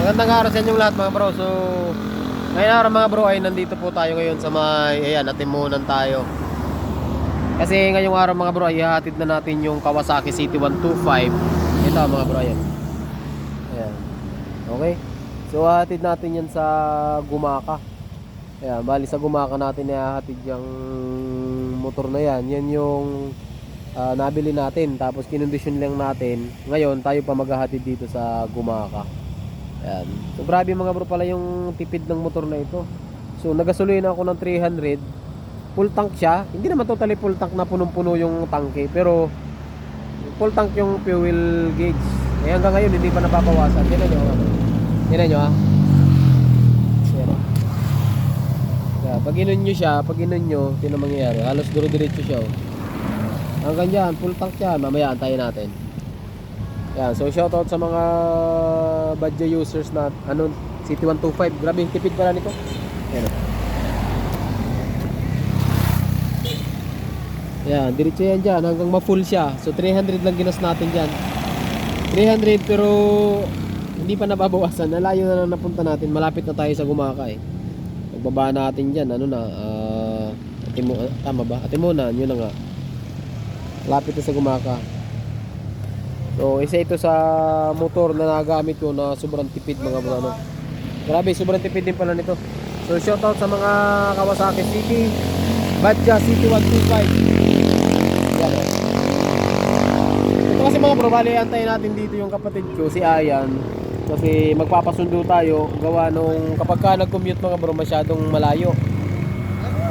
Magandang araw sa inyong lahat mga bro. So ngayon araw mga bro ay nandito po tayo ngayon sa may ayan, Atimunan tayo. Kasi ngayong araw mga bro ay ihahatid na natin yung Kawasaki CT125. Ito mga bro ayan. Ayan. Okay. So hahatid natin yan sa Gumaka. Ayan, bali sa Gumaka natin ihahatid yung motor na yan. Yan yung nabili natin. Tapos kinondisyon lang natin. Ngayon tayo pa maghahatid dito sa Gumaka. Ayan. So grabe mga bro pala yung tipid ng motor na ito. So nagasolina ako ng 300. Full tank siya. Hindi naman totally full tank na punong-puno yung tangke, pero full tank yung fuel gauge. Eh hanggang ngayon hindi pa nababawasan. Tingnan nyo. Tingnan nyo ha. Ayan. Yeah, pag inon nyo siya, pag inon nyo, tingnan mangyayari. Halos duro-diretso siya oh. Hanggang dyan, full tank siya. Mamaya antayin natin. Yan, so shoutout sa mga Badja users na ano, CT125. Grabe yung tipid pala nito. Yan. Yan, diretso yan dyan hanggang ma-full siya. So 300 lang ginas natin dyan. 300 pero hindi pa nababawasan. Nalayo na lang napunta natin. Malapit na tayo sa Gumaka eh. Pagbaba natin dyan, ano na, tama ba? Atimunan, yun na nga. Malapit na sa Gumaka. So isa ito sa motor na nagamit ko na sobrang tipid mga bro, no? Grabe, sobrang tipid din pala nito. So shoutout sa mga Kawasaki City Badja CT125. Yan. Ito kasi mga bro, bali antayin natin dito yung kapatid ko, si Ayan. Kasi magpapasundo tayo gawa nung kapag ka nag-commute mga bro masyadong malayo.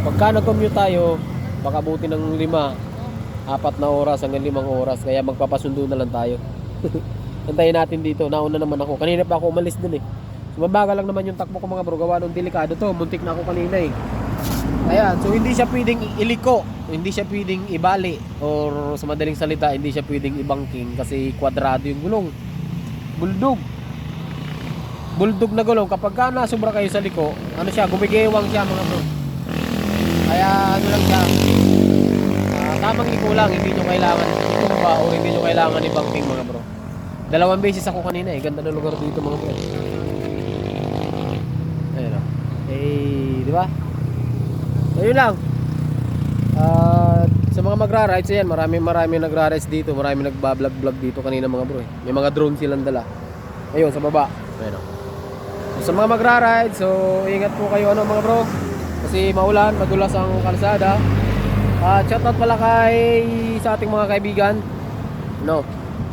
Pagka nag-commute tayo baka buti ng 4 na oras hanggang 5 oras, kaya magpapasundo na lang tayo. Antayin natin dito. Nauna naman ako. Kanina pa ako umalis dun eh. So, mabagal lang naman yung takbo ko mga bro. Gawa nung delikado to. Muntik na ako kanina eh. Ayan. So hindi siya pwedeng iliko. Hindi siya pwedeng ibali. Or sa madaling salita, hindi siya pwedeng ibangking kasi kwadrado yung gulong. Buldog. Buldog na gulong. Kapag ka nasobra kayo sa liko, ano siya, gumigewang siya mga bro. Kaya ano lang siya, tamang liko lang, hindi nyo kailangan itumba o hindi nyo kailangan ibangking mga bro. 2 beses ako kanina eh. Ganda ng lugar dito mga bro. Ayun o. Eh, di ba? Ayun lang. Sa mga magra-rides ayan, marami nagra-rides dito. Marami nagba-vlog dito kanina mga bro eh. May mga drone silang dala. Ayun, sa baba. Ayun o. So, sa mga magra-rides, so ingat po kayo ano mga bro. Kasi maulan, madulas ang kalsada. Shoutout pala sa ating mga kaibigan. No.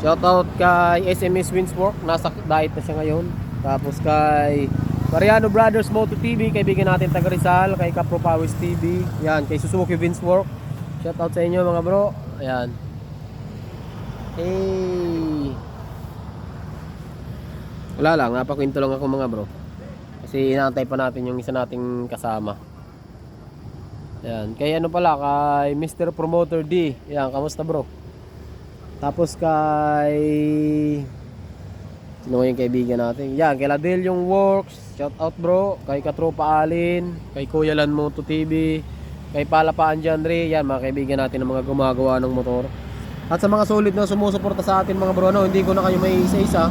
Shoutout kay SMS Windswork, nasa diet na siya ngayon. Tapos kay Mariano Brothers Moto TV, kaibigan natin taga Rizal, kay Capro Pawis TV. Yan, kay Suzuki Windswork. Shoutout sa inyo mga bro. Ayan. Hey. Wala lang, napakwento lang ako mga bro. Kasi inaantay pa natin yung isa nating kasama. Yan, kay ano pala, kay Mr. Promoter D. Yan, kamusta bro? Tapos kay sino yung kaibigan natin? Yan, kay Ladel yung Works. Shout out bro. Kay Katropa Alin, kay Kuya Lan Moto TV, kay Palapaan Janre. Yan, mga kaibigan natin na mga gumagawa ng motor. At sa mga solid na sumusuporta sa atin mga bro, no, hindi ko na kayo may isa-isa.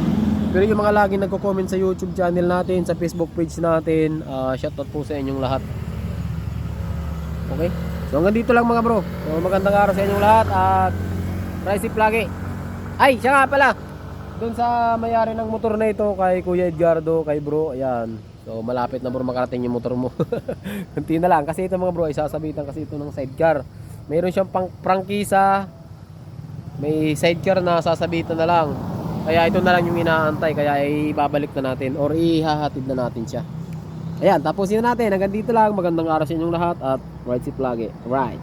Pero yung mga laging nagko-comment sa YouTube channel natin, sa Facebook page natin, shout out po sa inyong lahat. Okay? So hanggang dito lang mga bro. So magandang araw sa inyong lahat at drive safe lagi. Ay, siya nga pala. Doon sa mayari ng motor na ito kay Kuya Edgardo, kay bro, ayan. So malapit na bro makarating yung motor mo. Kunti na lang kasi ito mga bro, isasabitan kasi ito ng sidecar. Mayroon siyang prangkisa. May sidecar na sasabitan na lang. Kaya ito na lang yung inaantay, kaya ibabalik na natin or ihahatid na natin siya. Ayan, tapusin na natin. Hanggang dito lang. Magandang araw sa inyong lahat at ride safe lagi. Right.